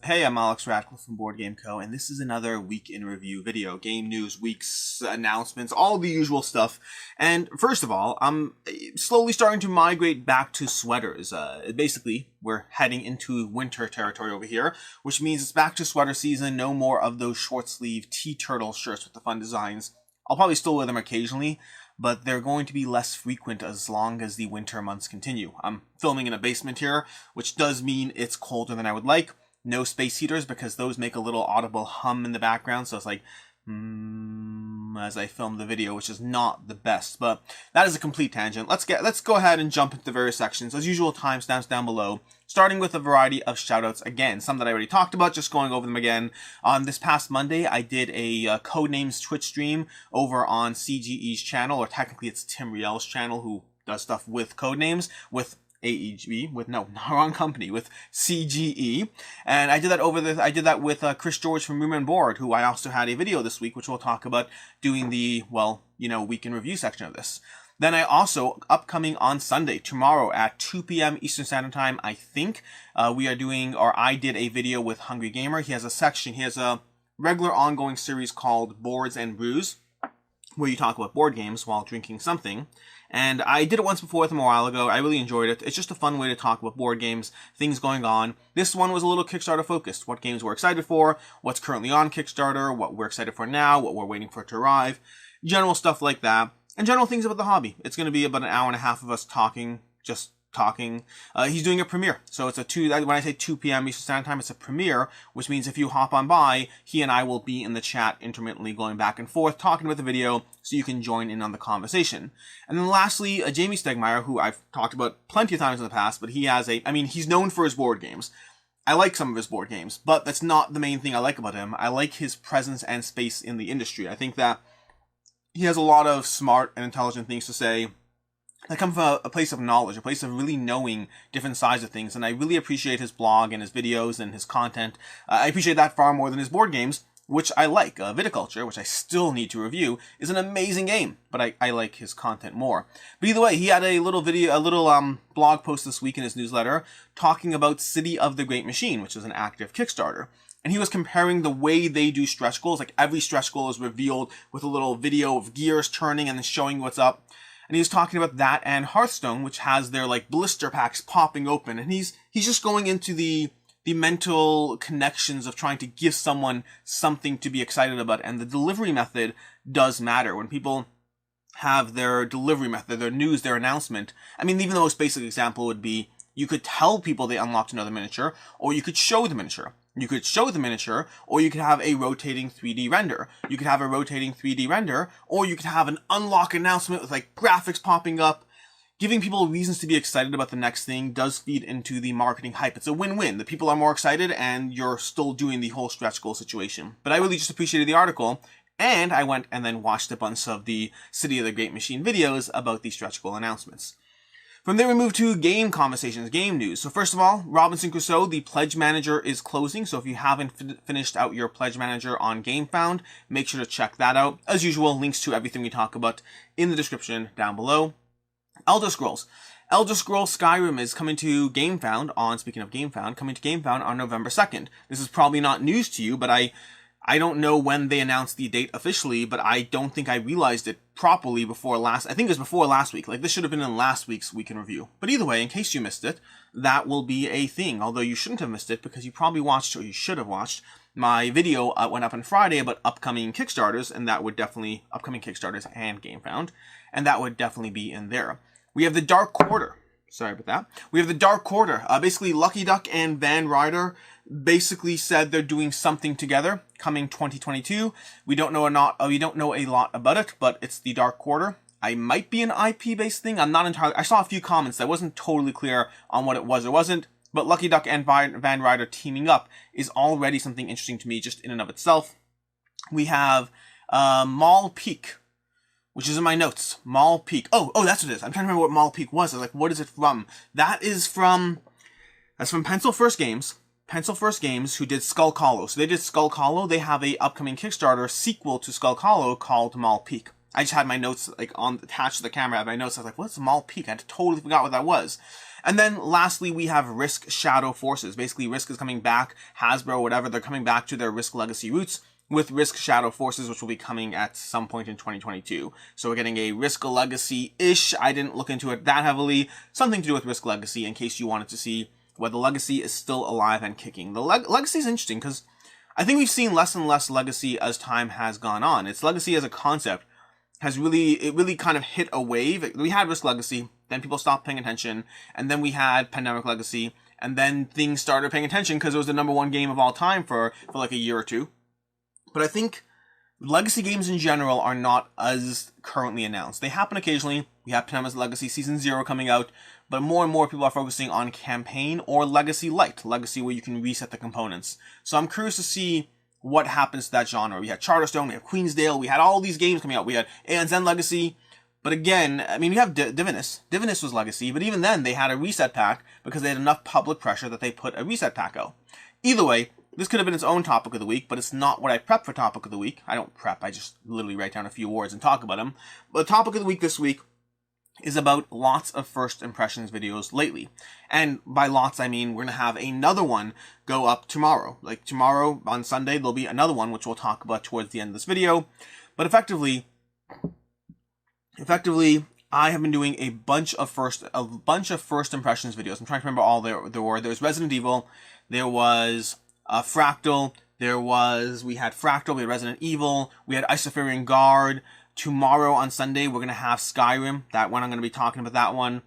Hey, I'm Alex Radcliffe from Board Game Co., and this is another week in review video. Game news, weeks, announcements, all the usual stuff. And first of all, I'm slowly starting to migrate back to sweaters. Basically, we're heading into winter territory over here, which means it's back to sweater season, no more of those short sleeve T-turtle shirts with the fun designs. I'll probably still wear them occasionally, but they're going to be less frequent as long as the winter months continue. I'm filming in a basement here, which does mean it's colder than I would like. No space heaters because those make a little audible hum in the background, so it's like as I film the video, which is not the best. But that is a complete tangent. Let's go ahead and jump into the various sections. As usual, timestamps down below, starting with a variety of shoutouts. Again, some that I already talked about, just going over them again. On this past Monday, I did a Codenames Twitch stream over on CGE's channel, or technically it's Tim Riel's channel, who does stuff with Codenames, with AEG, with wrong company, with CGE, and I did that with Chris George from Room&Board, who I also had a video this week, which we'll talk about doing the week in review section of this. Then I also, upcoming on Sunday, tomorrow at 2 p.m. Eastern Standard Time, I think, I did a video with Hungry Gamer. He has a regular ongoing series called Boards and Brews, where you talk about board games while drinking something. And I did it once before with him a while ago. I really enjoyed it. It's just a fun way to talk about board games, things going on. This one was a little Kickstarter focused. What games we're excited for, what's currently on Kickstarter, what we're excited for now, what we're waiting for it to arrive, general stuff like that, and general things about the hobby. It's going to be about an hour and a half of us talking, just talking. He's doing a premiere, so it's when I say 2 p.m. Eastern Standard Time, it's a premiere, which means if you hop on by, he and I will be in the chat intermittently going back and forth, talking about the video, so you can join in on the conversation. And then lastly, Jamie Stegmeyer, who I've talked about plenty of times in the past, but he's known for his board games. I like some of his board games, but that's not the main thing I like about him. I like his presence and space in the industry. I think that he has a lot of smart and intelligent things to say that come from a place of knowledge, a place of really knowing different sides of things, and I really appreciate his blog and his videos and his content. I appreciate that far more than his board games, which I like. Viticulture, which I still need to review, is an amazing game, but I like his content more. But either way, he had a little blog post this week in his newsletter talking about City of the Great Machine, which is an active Kickstarter. And he was comparing the way they do stretch goals, like every stretch goal is revealed with a little video of gears turning and then showing what's up. And he was talking about that and Hearthstone, which has their blister packs popping open. And he's just going into the mental connections of trying to give someone something to be excited about. And the delivery method does matter. When people have their delivery method, their news, their announcement. I mean, even the most basic example would be you could tell people they unlocked another miniature, or you could show the miniature. You could show the miniature, or you could have a rotating 3D render. You could have a rotating 3D render, or you could have an unlock announcement with graphics popping up. Giving people reasons to be excited about the next thing does feed into the marketing hype. It's a win-win. The people are more excited, and you're still doing the whole stretch goal situation. But I really just appreciated the article, and I went and then watched a bunch of the City of the Great Machine videos about the stretch goal announcements. From there, we move to game conversations, game news. So first of all, Robinson Crusoe, the Pledge Manager is closing. So if you haven't finished out your Pledge Manager on Gamefound, make sure to check that out. As usual, links to everything we talk about in the description down below. Elder Scrolls Skyrim is coming to Gamefound coming to Gamefound on November 2nd. This is probably not news to you, but I don't know when they announced the date officially, but I don't think I realized it properly I think it was before last week. This should have been in last week's Week in Review. But either way, in case you missed it, that will be a thing. Although you shouldn't have missed it because you probably watched, or you should have watched, my video went up on Friday about upcoming Kickstarters, and that would definitely, upcoming Kickstarters and Gamefound, and that would definitely be in there. We have the Dark Quarter. Sorry about that. We have the Dark Quarter. Basically, Lucky Duck and Van Ryder basically said they're doing something together coming 2022. We don't know a lot about it, but it's the Dark Quarter. I might be an IP-based thing. I'm not entirely. I saw a few comments that wasn't totally clear on what it was or wasn't. But Lucky Duck and Van Ryder teaming up is already something interesting to me just in and of itself. We have Maul Peak, which is in my notes. Maul Peak. Oh, that's what it is. I'm trying to remember what Maul Peak was. I was like, what is it from? That's from Pencil First Games. Pencil First Games, who did Skulk Hollow. So they did Skulk Hollow. They have a upcoming Kickstarter sequel to Skulk Hollow called Maul Peak. I just had my notes attached to the camera. I had my notes. I was like, what's Maul Peak? I totally forgot what that was. And then lastly, we have Risk Shadow Forces. Basically, Risk is coming back, Hasbro, whatever, they're coming back to their Risk Legacy roots with Risk Shadow Forces, which will be coming at some point in 2022. So we're getting a Risk Legacy-ish. I didn't look into it that heavily. Something to do with Risk Legacy in case you wanted to see whether Legacy is still alive and kicking. The Legacy is interesting because I think we've seen less and less Legacy as time has gone on. Its Legacy as a concept has really kind of hit a wave. We had Risk Legacy, then people stopped paying attention, and then we had Pandemic Legacy, and then things started paying attention because it was the #1 game of all time for like a year or two. But I think Legacy games in general are not as currently announced. They happen occasionally. We have Pandemic Legacy Season 0 coming out, but more and more people are focusing on Campaign or Legacy Light, Legacy where you can reset the components. So I'm curious to see what happens to that genre. We had Charterstone, we have Queensdale, we had all these games coming out. We had Aeon Zen Legacy. But again, I mean, we have Divinus. Divinus was Legacy, but even then they had a reset pack because they had enough public pressure that they put a reset pack out. Either way, this could have been its own topic of the week, but it's not what I prep for topic of the week. I don't prep, I just literally write down a few words and talk about them. But the topic of the week this week is about lots of first impressions videos lately. And by lots, I mean we're going to have another one go up tomorrow. Like tomorrow, on Sunday, there'll be another one, which we'll talk about towards the end of this video. But effectively, I have been doing a bunch of first impressions videos. I'm trying to remember all there were. There was Resident Evil, there was Fractal, we had Fractal, we had Resident Evil, we had Isofarian Guard. Tomorrow on Sunday, we're going to have Skyrim. That one, I'm going to be talking about that one.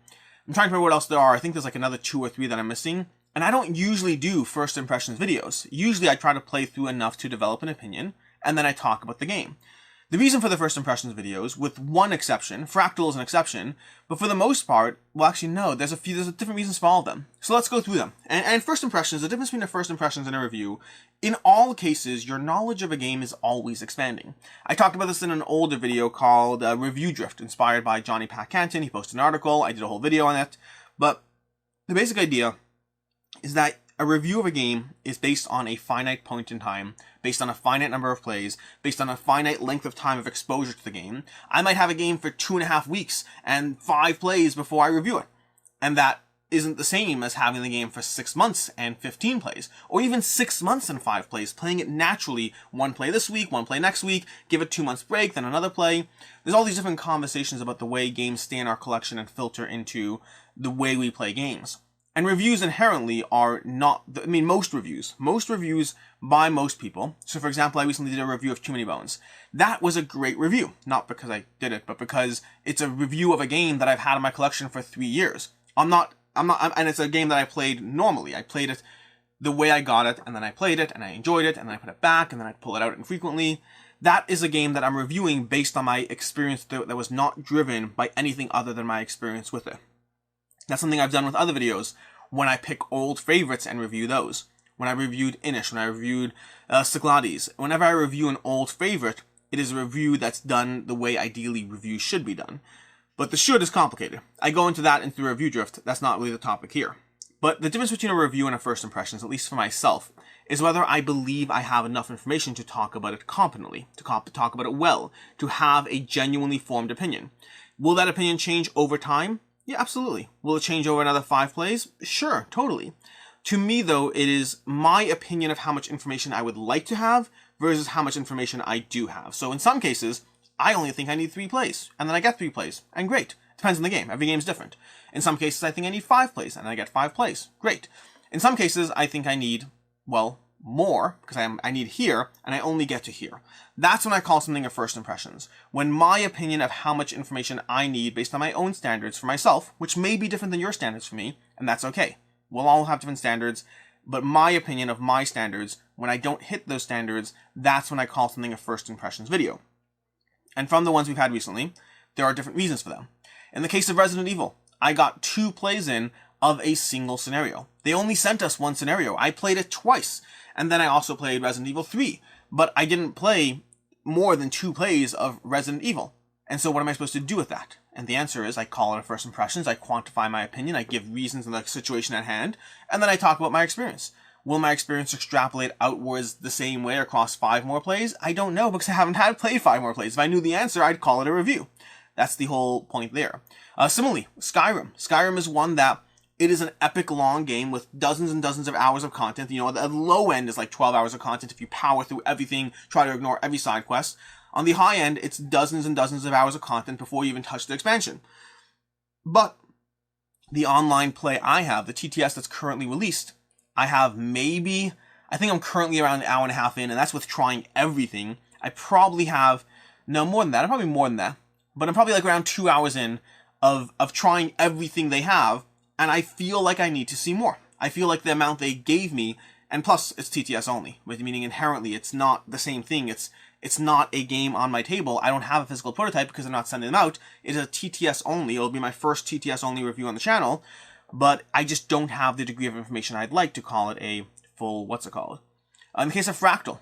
I'm trying to remember what else there are. I think there's like another 2 or 3 that I'm missing. And I don't usually do first impressions videos. Usually I try to play through enough to develop an opinion, and then I talk about the game. The reason for the first impressions videos, with one exception, Fractal is an exception, but for the most part, well actually no, there's different reasons for all of them. So let's go through them. And first impressions, the difference between a first impressions and a review, in all cases, your knowledge of a game is always expanding. I talked about this in an older video called Review Drift, inspired by Johnny Pat Canton. He posted an article, I did a whole video on it, but the basic idea is that a review of a game is based on a finite point in time, based on a finite number of plays, based on a finite length of time of exposure to the game. I might have a game for 2.5 weeks and 5 plays before I review it. And that isn't the same as having the game for 6 months and 15 plays, or even 6 months and 5 plays, playing it naturally. 1 play this week, 1 play next week, give it 2 months break, then another play. There's all these different conversations about the way games stay in our collection and filter into the way we play games. And reviews inherently are not, most reviews by most people. So for example, I recently did a review of Too Many Bones. That was a great review. Not because I did it, but because it's a review of a game that I've had in my collection for 3 years. And it's a game that I played normally. I played it the way I got it, and then I played it, and I enjoyed it, and then I put it back, and then I pull it out infrequently. That is a game that I'm reviewing based on my experience that was not driven by anything other than my experience with it. That's something I've done with other videos when I pick old favorites and review those. When I reviewed Inish, when I reviewed Cyclades. Whenever I review an old favorite, it is a review that's done the way ideally reviews should be done. But the should is complicated. I go into that into Review Drift. That's not really the topic here. But the difference between a review and a first impressions, at least for myself, is whether I believe I have enough information to talk about it competently, to talk about it well, to have a genuinely formed opinion. Will that opinion change over time? Yeah, absolutely. Will it change over another 5 plays? Sure, totally. To me, though, it is my opinion of how much information I would like to have versus how much information I do have. So in some cases, I only think I need 3 plays, and then I get 3 plays, and great. Depends on the game. Every game's different. In some cases, I think I need 5 plays, and I get 5 plays. Great. In some cases, I think I need, well, more, because I need here, and I only get to here. That's when I call something a first impressions. When my opinion of how much information I need based on my own standards for myself, which may be different than your standards for me, and that's okay. We'll all have different standards, but my opinion of my standards, when I don't hit those standards, that's when I call something a first impressions video. And from the ones we've had recently, there are different reasons for them. In the case of Resident Evil, I got 2 plays in of a single scenario. They only sent us 1 scenario. I played it twice. And then I also played Resident Evil 3. But I didn't play more than 2 plays of Resident Evil. And so what am I supposed to do with that? And the answer is I call it a first impressions, I quantify my opinion, I give reasons in the situation at hand, and then I talk about my experience. Will my experience extrapolate outwards the same way across 5 more plays? I don't know, because I haven't played 5 more plays. If I knew the answer, I'd call it a review. That's the whole point there. Similarly, Skyrim. Skyrim is one that It is an epic long game with dozens and dozens of hours of content. You know, the low end is like 12 hours of content if you power through everything, try to ignore every side quest. On the high end, it's dozens and dozens of hours of content before you even touch the expansion. But the online play I have, the TTS that's currently released, I think I'm currently around an hour and a half in, and that's with trying everything. I probably have, no, more than that. I'm probably more than that. But I'm probably like around 2 hours in of trying everything they have, and I feel like I need to see more. I feel like the amount they gave me, and plus it's TTS only, meaning inherently it's not the same thing. It's not a game on my table. I don't have a physical prototype because I'm not sending them out. It's a TTS only. It'll be my first TTS only review on the channel, but I just don't have the degree of information I'd like to call it a full, in the case of Fractal.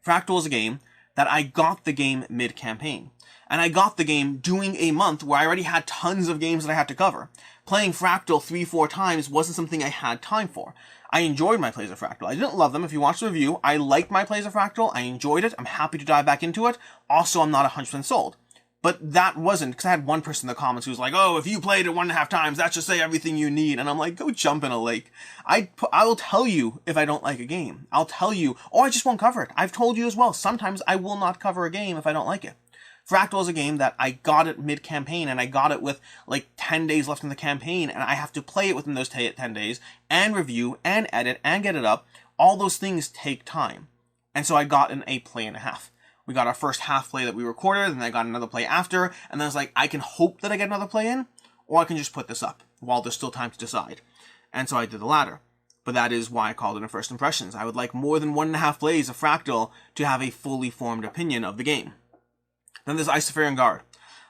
Fractal is a game that I got the game mid-campaign. And I got the game doing a month where I already had tons of games that I had to cover. Playing Fractal 3-4 times wasn't something I had time for. I enjoyed my plays of Fractal. I didn't love them. If you watch the review, I liked my plays of Fractal. I enjoyed it. I'm happy to dive back into it. Also, I'm not 100% sold. But that wasn't, because I had one person in the comments who was like, oh, if you played it 1.5 times, that should say everything you need. And I'm like, go jump in a lake. I will tell you if I don't like a game. I'll tell you, or I just won't cover it. I've told you as well. Sometimes I will not cover a game if I don't like it. Fractal is a game that I got it mid-campaign, and I got it with like 10 days left in the campaign, and I have to play it within those 10 days, and review, and edit, and get it up. All those things take time. And so I got an 8 play and a half. We got our first half play that we recorded, and then I got another play after, and then I was like, I can hope that I get another play in, or I can just put this up while there's still time to decide. And so I did the latter. But that is why I called it a first impressions. I would like more than 1.5 plays of Fractal to have a fully formed opinion of the game. Then there's Isofarian Guard.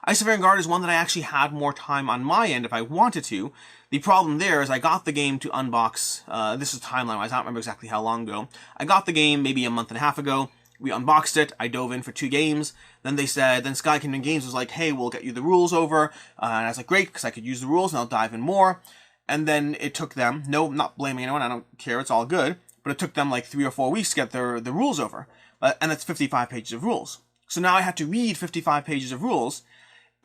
Isofarian Guard is one that I actually had more time on my end if I wanted to. The problem there is I got the game to unbox, this is timeline-wise, I don't remember exactly how long ago. I got the game maybe a month and a half ago. We unboxed it, I dove in for 2 games, then Sky Kingdom Games was like, hey, we'll get you the rules over, and I was like, great, because I could use the rules and I'll dive in more, and then it took them, no, I'm not blaming anyone, I don't care, it's all good, but it took them like 3 or 4 weeks to get the rules over, and that's 55 pages of rules. So now I had to read 55 pages of rules,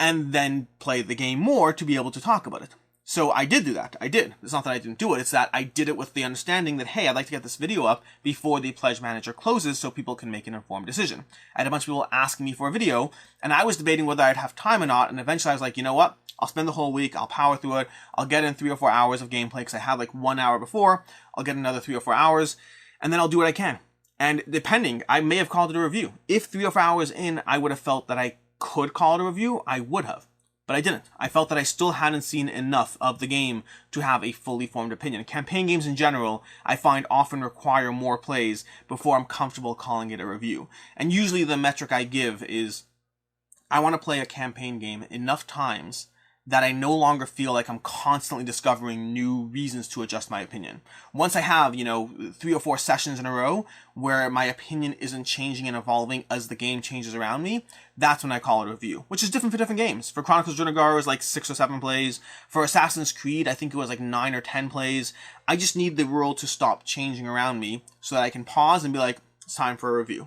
and then play the game more to be able to talk about it. So I did do that. I did. It's not that I didn't do it. It's that I did it with the understanding that, hey, I'd like to get this video up before the Pledge Manager closes so people can make an informed decision. I had a bunch of people asking me for a video, and I was debating whether I'd have time or not, and eventually I was like, you know what? I'll spend the whole week. I'll power through it. I'll get in 3 or 4 hours of gameplay because I had like 1 hour before. I'll get another 3 or 4 hours, and then I'll do what I can. And depending, I may have called it a review. If 3 or 4 hours in, I would have felt that I could call it a review, I would have. But I didn't. I felt that I still hadn't seen enough of the game to have a fully formed opinion. Campaign games in general, I find often require more plays before I'm comfortable calling it a review. And usually the metric I give is, I want to play a campaign game enough times that I no longer feel like I'm constantly discovering new reasons to adjust my opinion. Once I have, 3 or 4 sessions in a row where my opinion isn't changing and evolving as the game changes around me, that's when I call it a review, which is different for different games. For Chronicles of Drunagar, it was like 6 or 7 plays. For Assassin's Creed, I think it was like 9 or 10 plays. I just need the world to stop changing around me so that I can pause and be like, it's time for a review.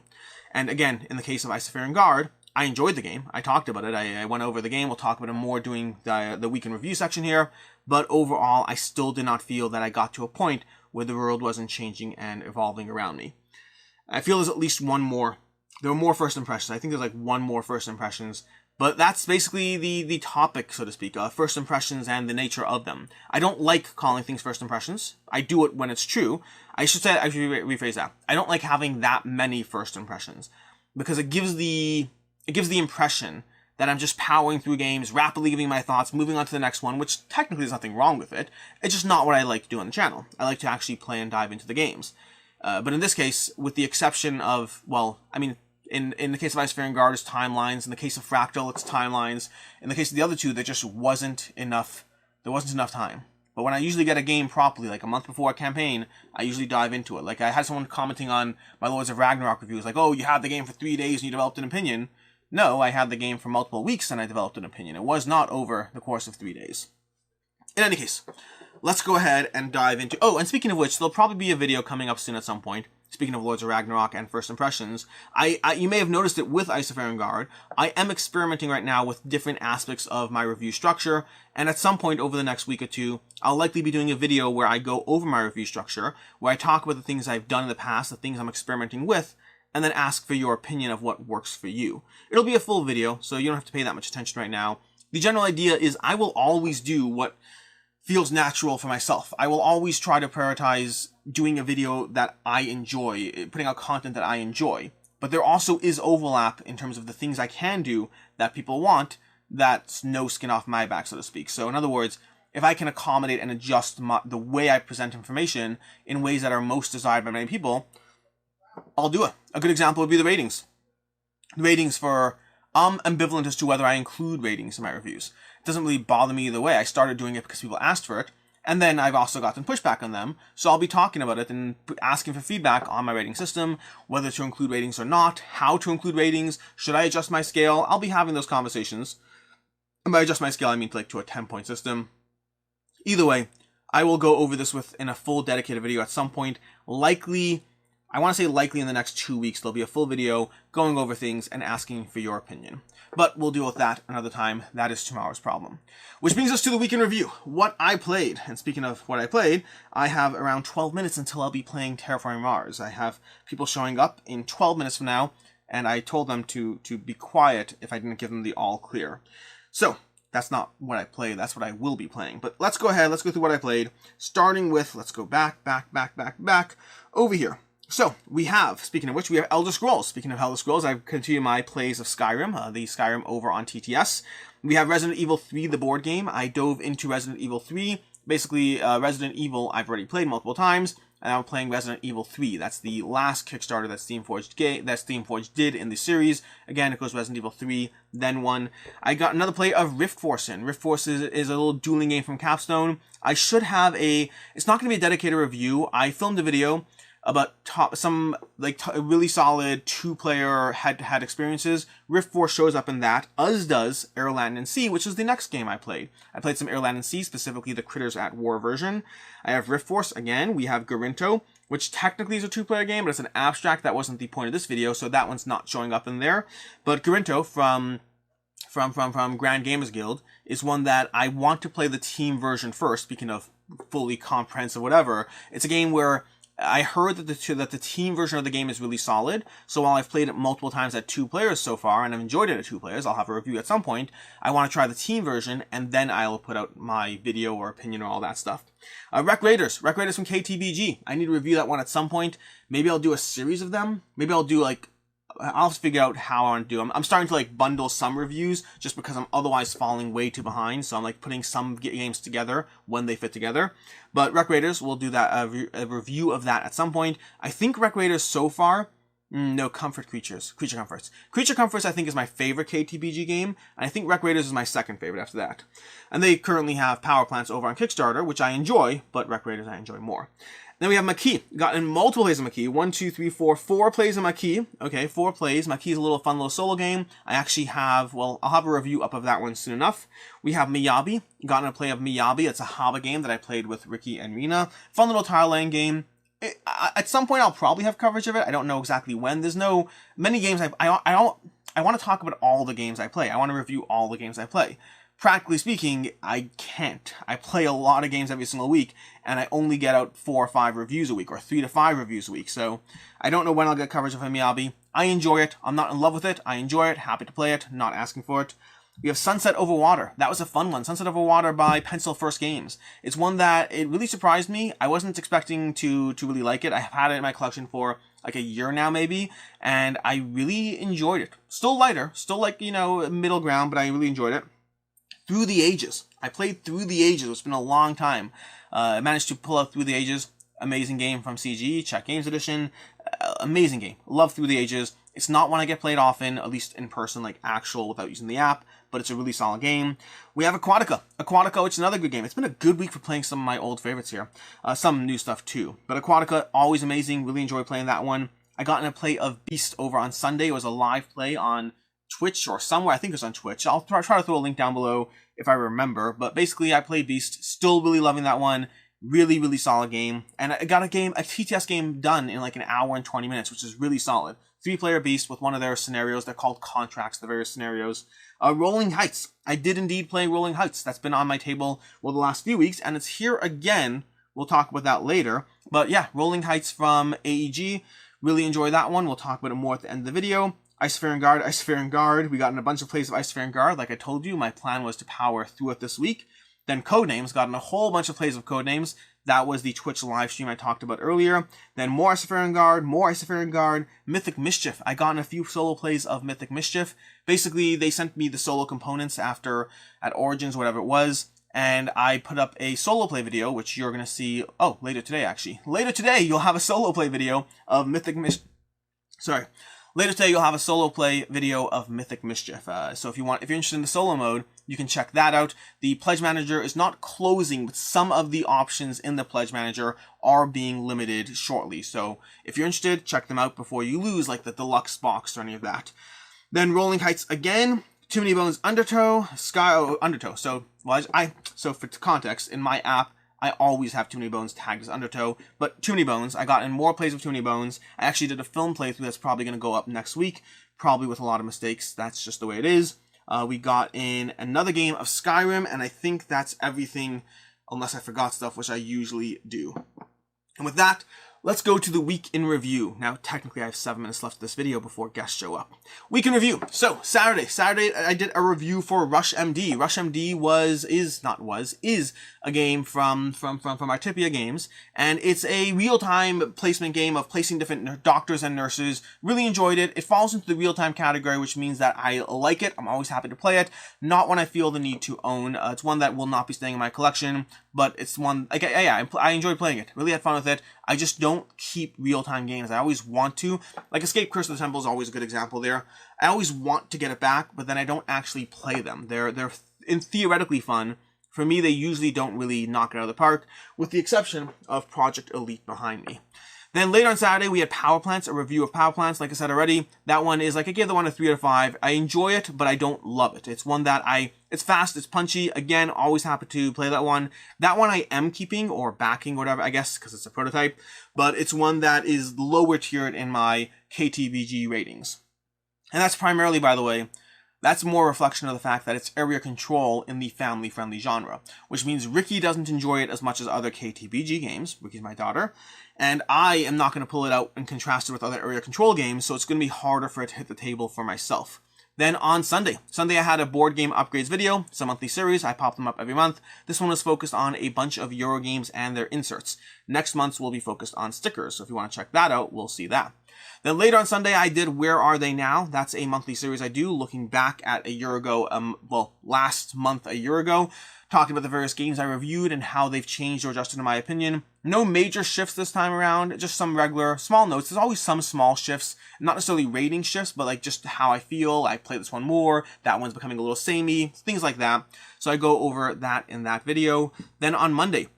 And again, in the case of Isofarian Guard, I enjoyed the game. I talked about it. I went over the game. We'll talk about it more doing the week in review section here. But overall, I still did not feel that I got to a point where the world wasn't changing and evolving around me. I feel there's at least one more. There were more first impressions. I think there's like one more first impressions. But that's basically the topic, so to speak, first impressions and the nature of them. I don't like calling things first impressions. I do it when it's true. I should rephrase that. I don't like having that many first impressions because it gives the impression that I'm just powering through games, rapidly giving my thoughts, moving on to the next one, which technically there's nothing wrong with it. It's just not what I like to do on the channel. I like to actually play and dive into the games. But in this case, with the exception of, in the case of Isofarian Guard, it's timelines. In the case of Fractal, it's timelines. In the case of the other two, there just wasn't enough. There wasn't enough time. But when I usually get a game properly, like a month before a campaign, I usually dive into it. Like I had someone commenting on my Lords of Ragnarok reviews, like, oh, you had the game for 3 days and you developed an opinion. No, I had the game for multiple weeks and I developed an opinion. It was not over the course of 3 days. In any case, let's go ahead and dive into... Oh, and speaking of which, there'll probably be a video coming up soon at some point. speaking of Lords of Ragnarok and First Impressions, you may have noticed it with Isofarian Guard. I am experimenting right now with different aspects of my review structure, and at some point over the next week or two, I'll likely be doing a video where I go over my review structure, where I talk about the things I've done in the past, the things I'm experimenting with, and then ask for your opinion of what works for you. It'll be a full video, so you don't have to pay that much attention right now. The general idea is I will always do what feels natural for myself. I will always try to prioritize doing a video that I enjoy, putting out content that I enjoy. But there also is overlap in terms of the things I can do that people want, that's no skin off my back, so to speak. So in other words, if I can accommodate and adjust the way I present information in ways that are most desired by many people, I'll do it. A good example would be the ratings. The ratings for, I'm ambivalent as to whether I include ratings in my reviews. It doesn't really bother me either way. I started doing it because people asked for it, and then I've also gotten pushback on them, so I'll be talking about it and asking for feedback on my rating system, whether to include ratings or not, how to include ratings, should I adjust my scale. I'll be having those conversations. And by adjust my scale, I mean to a 10-point system. Either way, I will go over this in a full dedicated video at some point, likely in the next 2 weeks. There'll be a full video going over things and asking for your opinion. But we'll deal with that another time. That is tomorrow's problem. Which brings us to the weekend review. What I played. And speaking of what I played, I have around 12 minutes until I'll be playing Terraforming Mars. I have people showing up in 12 minutes from now, and I told them to be quiet if I didn't give them the all clear. So, that's not what I played, that's what I will be playing. But let's go ahead, let's go through what I played. Starting with, let's go back, over here. So, we have, speaking of which, we have Elder Scrolls. Speaking of Elder Scrolls, I continue my plays of Skyrim, the Skyrim over on TTS. We have Resident Evil 3, the board game. I dove into Resident Evil 3. Basically, Resident Evil I've already played multiple times, and I'm playing Resident Evil 3. That's the last Kickstarter that Steamforged did in the series. Again, it goes Resident Evil 3, then 1. I got another play of Rift Force in. Rift Force is a little dueling game from Capstone. I should have it's not going to be a dedicated review. I filmed a video about some really solid two-player head-to-head experiences. Rift Force shows up in that, as does Air, Land, and Sea, which is the next game I played. I played some Air, Land, and Sea, specifically the Critters at War version. I have Rift Force again. We have Garinto, which technically is a two-player game, but it's an abstract. That wasn't the point of this video, so that one's not showing up in there. But Garinto from Grand Gamers Guild is one that I want to play the team version first. Speaking of fully comprehensive whatever, it's a game where I heard that the team version of the game is really solid, so while I've played it multiple times at 2 players so far, and I've enjoyed it at 2 players, I'll have a review at some point, I want to try the team version, and then I'll put out my video or opinion or all that stuff. Rec Raiders from KTBG. I need to review that one at some point. Maybe I'll do a series of them. Maybe I'll do I'll have to figure out how I want to do them. I'm starting to bundle some reviews just because I'm otherwise falling way too behind. So I'm putting some games together when they fit together. But Rec Raiders, we'll do that a review of that at some point. I think Rec Raiders so far, no, Creature Comforts. Creature Comforts I think is my favorite KTBG game, and I think Rec Raiders is my second favorite after that. And they currently have Power Plants over on Kickstarter, which I enjoy, but Rec Raiders I enjoy more. Then we have Maquis. Gotten multiple plays of Maquis. 1, 2, 3, 4. 4 plays of Maquis. Okay, 4 plays. Maquis is a fun little solo game. I actually have, I'll have a review up of that one soon enough. We have Miyabi. Gotten a play of Miyabi. It's a Haba game that I played with Ricky and Rena. Fun little tile laying game. At some point I'll probably have coverage of it. I don't know exactly when. There's many games I want to talk about all the games I play. I want to review all the games I play. Practically speaking, I can't. I play a lot of games every single week, and I only get out 4 or 5 reviews a week, or 3 to 5 reviews a week, so I don't know when I'll get coverage of Miyabi. I enjoy it. I'm not in love with it. I enjoy it. Happy to play it. Not asking for it. We have Sunset Over Water. That was a fun one. Sunset Over Water by Pencil First Games. It's one that it really surprised me. I wasn't expecting to really like it. I've had it in my collection for a year now maybe, and I really enjoyed it. Still lighter, still middle ground, but I really enjoyed it. Through the Ages. I played Through the Ages. It's been a long time. I managed to pull out Through the Ages. Amazing game from CG, Czech Games Edition. Amazing game. Love Through the Ages. It's not one I get played often, at least in person, actual without using the app, but it's a really solid game. We have Aquatica. Aquatica, which is another good game. It's been a good week for playing some of my old favorites here. Some new stuff too. But Aquatica, always amazing. Really enjoy playing that one. I got in a play of Beast over on Sunday. It was a live play on Twitch or somewhere. I think it's on Twitch. I'll try to throw a link down below if I remember. But basically, I played Beast. Still really loving that one. Really, really solid game. And I got a TTS game done in like an hour and 20 minutes, which is really solid. 3-player beast with one of their scenarios. They're called contracts, the various scenarios. Rolling Heights. I did indeed play Rolling Heights. That's been on my table the last few weeks, and it's here again. We'll talk about that later. But yeah, Rolling Heights from AEG. Really enjoy that one. We'll talk about it more at the end of the video. Isofarian Guard. We got in a bunch of plays of Isofarian Guard. Like I told you, my plan was to power through it this week. Then Codenames, got in a whole bunch of plays of Codenames. That was the Twitch live stream I talked about earlier. Then more Isofarian Guard, Mythic Mischief. I got in a few solo plays of Mythic Mischief. Basically, they sent me the solo components at Origins, whatever it was, and I put up a solo play video, which you're going to see, later today, actually. Later today, you'll have a solo play video of Mythic Mischief. Later today, you'll have a solo play video of Mythic Mischief. So if you're interested in the solo mode, you can check that out. The Pledge Manager is not closing, but some of the options in the Pledge Manager are being limited shortly. So if you're interested, check them out before you lose, like the deluxe box or any of that. Then Rolling Heights again. Too Many Bones Undertow. Undertow. So for context, in my app, I always have Too Many Bones tagged as Undertow, but Too Many Bones, I got in more plays of Too Many Bones. I actually did a film playthrough that's probably going to go up next week, probably with a lot of mistakes. That's just the way it is. We got in another game of Skyrim, and I think that's everything, unless I forgot stuff, which I usually do. And with that, let's go to the week in review. Now, technically, I have 7 minutes left of this video before guests show up. Week in review. So, Saturday, I did a review for Rush MD. Rush MD is a game from Artipia Games, and it's a real-time placement game of placing different doctors and nurses. Really enjoyed it. It falls into the real-time category, which means that I like it. I'm always happy to play it. Not when I feel the need to own. It's one that will not be staying in my collection, but it's one, I enjoyed playing it. Really had fun with it. I just don't keep real-time games. I always want to. Like Escape Curse of the Temple is always a good example there. I always want to get it back, but then I don't actually play them. They're theoretically fun. For me, they usually don't really knock it out of the park, with the exception of Project Elite behind me. Then later on Saturday, we had Power Plants, a review of Power Plants. Like I said already, that one is I gave the one a 3 out of 5. I enjoy it, but I don't love it. It's one that it's fast, it's punchy. Again, always happy to play that one. That one I am keeping or backing, whatever, I guess, because it's a prototype. But it's one that is lower tiered in my KTBG ratings. And that's primarily, by the way, that's more a reflection of the fact that it's area control in the family-friendly genre, which means Ricky doesn't enjoy it as much as other KTBG games. Ricky's my daughter. And I am not going to pull it out and contrast it with other area control games, so it's going to be harder for it to hit the table for myself. Then on Sunday I had a board game upgrades video. It's a monthly series. I pop them up every month. This one was focused on a bunch of Euro games and their inserts. Next month's will be focused on stickers, so if you want to check that out, we'll see that. Then later on Sunday, I did Where Are They Now? That's a monthly series I do, looking back at a year ago, last month, a year ago, talking about the various games I reviewed and how they've changed or adjusted in my opinion. No major shifts this time around, just some regular small notes. There's always some small shifts, not necessarily rating shifts, but like just how I feel. I play this one more, that one's becoming a little samey, things like that. So I go over that in that video. Then on Monday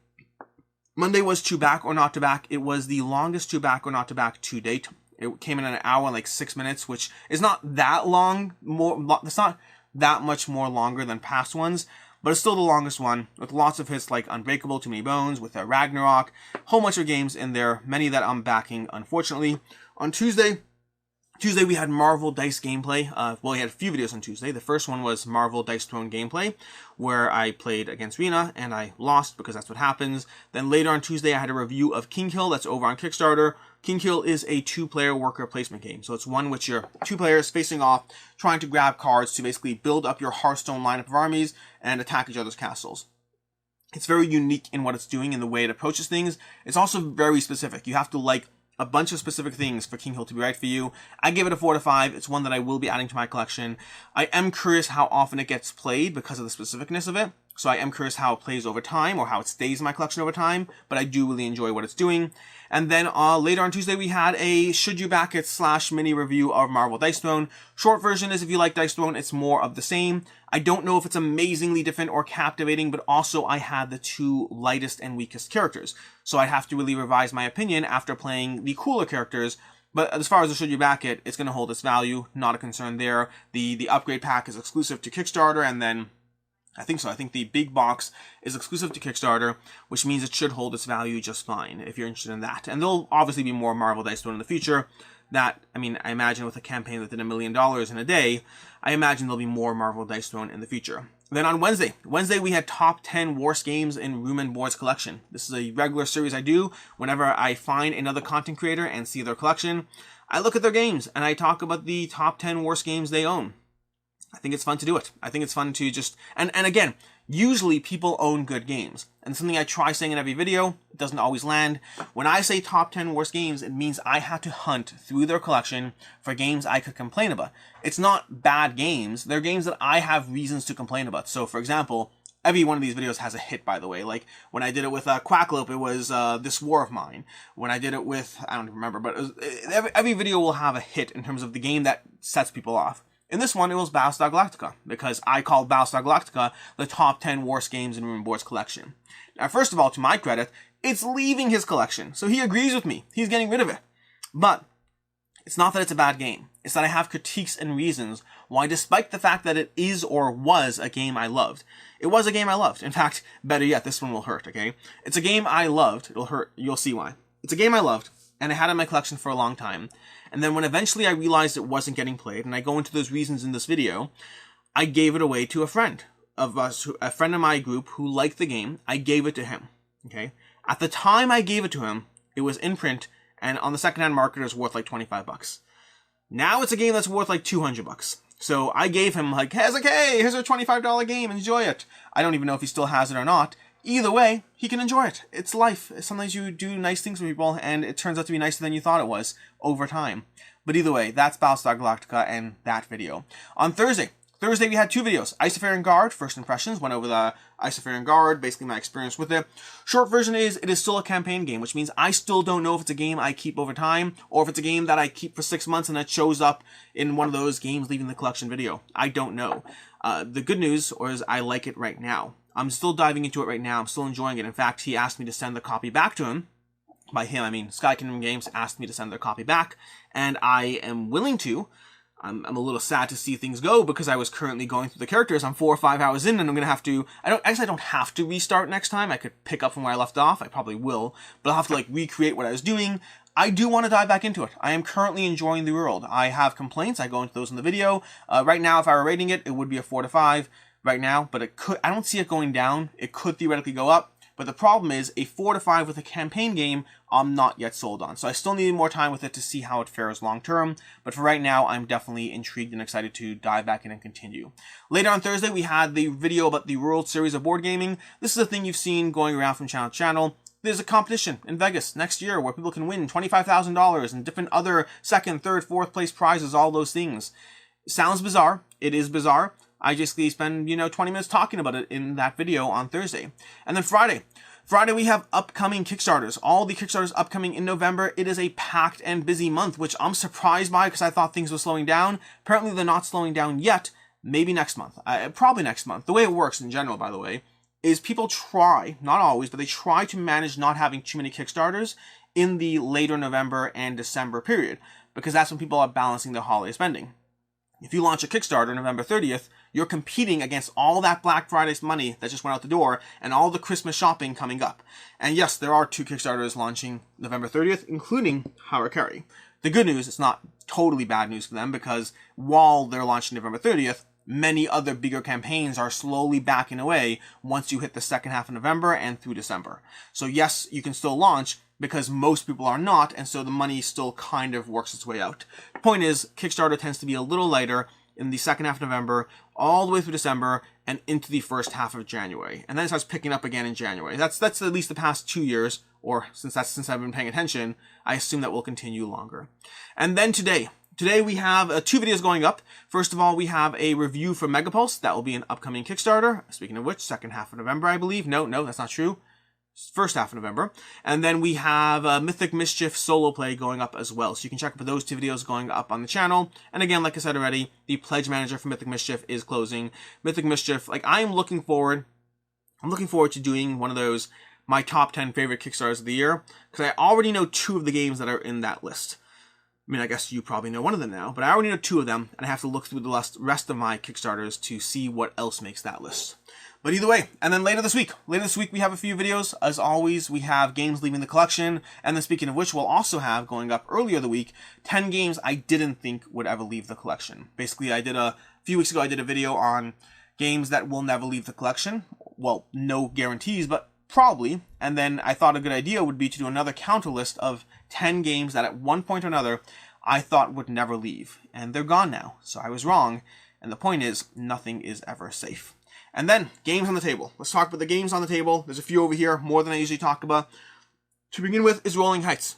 was To Back or Not to Back. It was the longest To Back or Not to Back to date. It came in an hour and like 6 minutes, which is not that long. It's not that much more longer than past ones, but it's still the longest one, with lots of hits like Unbreakable, Too Many Bones, with their Ragnarok, whole bunch of games in there, many that I'm backing, unfortunately. On Tuesday we had Marvel Dice gameplay. We had a few videos on Tuesday. The first one was Marvel Dice Throne gameplay, where I played against Rena, and I lost because that's what happens. Then later on Tuesday, I had a review of Kinghill. That's over on Kickstarter. Kinghill is a 2-player worker placement game. So it's one which you're 2 players facing off, trying to grab cards to basically build up your Hearthstone lineup of armies and attack each other's castles. It's very unique in what it's doing and the way it approaches things. It's also very specific. You have to like a bunch of specific things for Kinghill to be right for you. I give it a 4 out of 5. It's one that I will be adding to my collection. I am curious how often it gets played because of the specificness of it. So I am curious how it plays over time or how it stays in my collection over time, but I do really enjoy what it's doing. And then later on Tuesday, we had a Should You Back It / mini review of Marvel Dice Throne. Short version is if you like Dice Throne, it's more of the same. I don't know if it's amazingly different or captivating, but also I had the 2 lightest and weakest characters. So I have to really revise my opinion after playing the cooler characters. But as far as the Should You Back It, it's going to hold its value. Not a concern there. The upgrade pack is exclusive to Kickstarter, and then I think so. I think the big box is exclusive to Kickstarter, which means it should hold its value just fine if you're interested in that. And there'll obviously be more Marvel Dice Throne in the future. That, I mean, I imagine with a campaign that did $1 million in a day, I imagine there'll be more Marvel Dice Throne in the future. Then on Wednesday we had top 10 worst games in Room&Board's collection. This is a regular series I do whenever I find another content creator and see their collection. I look at their games and I talk about the top 10 worst games they own. I think it's fun to do it. I think it's fun to just, and again, usually people own good games. And something I try saying in every video, it doesn't always land. When I say top 10 worst games, it means I have to hunt through their collection for games I could complain about. It's not bad games. They're games that I have reasons to complain about. So for example, every one of these videos has a hit, by the way. Like when I did it with Quacklope, it was This War of Mine. When I did it with, I don't remember, but every video will have a hit in terms of the game that sets people off. In this one, it was Battlestar Galactica, because I called Battlestar Galactica the top 10 worst games in Room&Board's collection. Now, first of all, to my credit, it's leaving his collection, so he agrees with me. He's getting rid of it. But it's not that it's a bad game. It's that I have critiques and reasons why, despite the fact that it is or was a game I loved. It was a game I loved. In fact, better yet, this one will hurt, okay? It's a game I loved. It'll hurt. You'll see why. It's a game I loved, and I had it in my collection for a long time. And then when eventually I realized it wasn't getting played, and I go into those reasons in this video, I gave it away to a friend of us, a friend in my group who liked the game. I gave it to him, okay? At the time I gave it to him, it was in print, and on the secondhand market, it was worth like 25 bucks. Now it's a game that's worth like 200 bucks. So I gave him like, hey, here's a $25 game, enjoy it. I don't even know if he still has it or not. Either way, he can enjoy it. It's life. Sometimes you do nice things for people, and it turns out to be nicer than you thought it was over time. But either way, that's Battlestar Galactica and that video. On Thursday we had two videos. Isofarian Guard, first impressions, went over the Isofarian Guard, basically my experience with it. Short version is, it is still a campaign game, which means I still don't know if it's a game I keep over time, or if it's a game that I keep for 6 months and it shows up in one of those games leaving the collection video. I don't know. The good news is I like it right now. I'm still diving into it right now. I'm still enjoying it. In fact, he asked me to send the copy back to him. By him, I mean Skyrim Games asked me to send their copy back, and I am willing to. I'm a little sad to see things go because I was currently going through the characters. I'm 4 or 5 hours in, and I'm gonna have to. I don't have to restart next time. I could pick up from where I left off. I probably will, but I'll have to like recreate what I was doing. I do want to dive back into it. I am currently enjoying the world. I have complaints. I go into those in the video. Right now, if I were rating it, it would be a 4 to 5. Right now, but it could, I don't see it going down. It could theoretically go up, but the problem is a 4 to 5 with a campaign game, I'm not yet sold on. So I still need more time with it to see how it fares long term, but for right now, I'm definitely intrigued and excited to dive back in and continue. Later on Thursday, we had the video about the World Series of Board Gaming. This is a thing you've seen going around from channel to channel. There's a competition in Vegas next year where people can win $25,000 and different other second, third, fourth place prizes, all those things. Sounds bizarre. It is bizarre. I just spend, 20 minutes talking about it in that video on Thursday. And then Friday we have upcoming Kickstarters. All the Kickstarters upcoming in November. It is a packed and busy month, which I'm surprised by because I thought things were slowing down. Apparently they're not slowing down yet. Maybe next month. Probably next month. The way it works in general, by the way, is people try, not always, but they try to manage not having too many Kickstarters in the later November and December period, because that's when people are balancing their holiday spending. If you launch a Kickstarter November 30th, you're competing against all that Black Friday's money that just went out the door and all the Christmas shopping coming up. And yes, there are 2 Kickstarters launching November 30th, including Harakiri. The good news, it's not totally bad news for them, because while they're launching November 30th, many other bigger campaigns are slowly backing away once you hit the second half of November and through December. So yes, you can still launch, because most people are not, and so the money still kind of works its way out. The point is, Kickstarter tends to be a little lighter in the second half of November, all the way through December, and into the first half of January. And then it starts picking up again in January. That's at least the past 2 years, or since I've been paying attention, I assume that will continue longer. And then today we have 2 videos going up. First of all, we have a review for Megapulse. That will be an upcoming Kickstarter. Speaking of which, second half of November, I believe. No, that's not true. First half of November. And then we have Mythic Mischief solo play going up as well. So you can check out those 2 videos going up on the channel. And again, like I said already, the pledge manager for Mythic Mischief is closing. Mythic Mischief, I'm looking forward to doing one of those, my top 10 favorite Kickstarters of the year, because I already know 2 of the games that are in that list. I mean, I guess you probably know one of them now, but I already know 2 of them, and I have to look through the rest of my Kickstarters to see what else makes that list. But either way, and then later this week we have a few videos. As always, we have games leaving the collection, and then speaking of which, we'll also have, going up earlier the week, 10 games I didn't think would ever leave the collection. Basically, a few weeks ago, I did a video on games that will never leave the collection. Well, no guarantees, but probably. And then I thought a good idea would be to do another counter list of 10 games that at one point or another I thought would never leave. And they're gone now, so I was wrong. And the point is, nothing is ever safe. And then, games on the table. Let's talk about the games on the table. There's a few over here, more than I usually talk about. To begin with is Rolling Heights.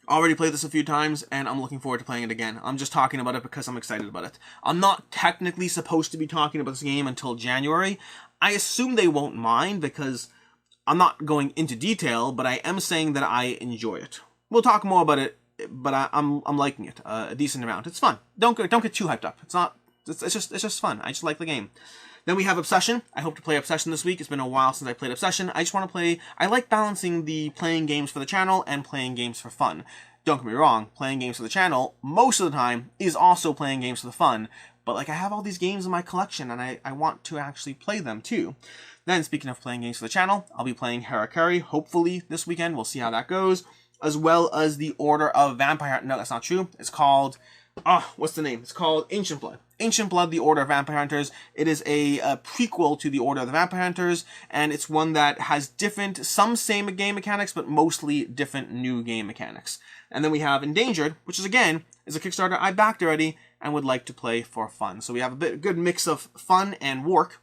Already played this a few times, and I'm looking forward to playing it again. I'm just talking about it because I'm excited about it. I'm not technically supposed to be talking about this game until January. I assume they won't mind because I'm not going into detail, but I am saying that I enjoy it. We'll talk more about it, but I'm liking it a decent amount. It's fun. Don't get too hyped up. It's just fun. I just like the game. Then we have Obsession. I hope to play Obsession this week. It's been a while since I played Obsession. I just want to play... I like balancing the playing games for the channel and playing games for fun. Don't get me wrong, playing games for the channel, most of the time, is also playing games for the fun. But, like, I have all these games in my collection, and I want to actually play them, too. Then, speaking of playing games for the channel, I'll be playing Harakiri, hopefully, this weekend. We'll see how that goes. As well as the Order of Vampire... No, that's not true. It's called... what's the name? It's called Ancient Blood. Ancient Blood, the Order of Vampire Hunters. It is a prequel to the Order of the Vampire Hunters, and it's one that has some same game mechanics, but mostly different new game mechanics. And then we have Endangered, which is, again, is a Kickstarter I backed already and would like to play for fun. So we have a good mix of fun and work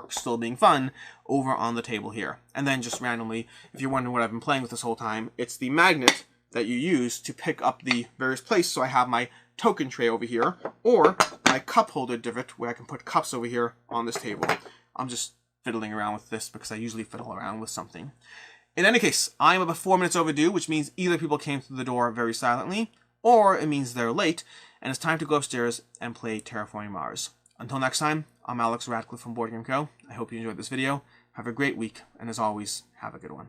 still being fun, over on the table here. And then just randomly, if you're wondering what I've been playing with this whole time, it's the magnet that you use to pick up the various places. So I have my token tray over here, or my cup holder divot where I can put cups over here on this table. I'm just fiddling around with this because I usually fiddle around with something. In any case, I'm about 4 minutes overdue, which means either people came through the door very silently, or it means they're late, and it's time to go upstairs and play Terraforming Mars. Until next time, I'm Alex Radcliffe from Board Game Co. I hope you enjoyed this video. Have a great week, and as always, have a good one.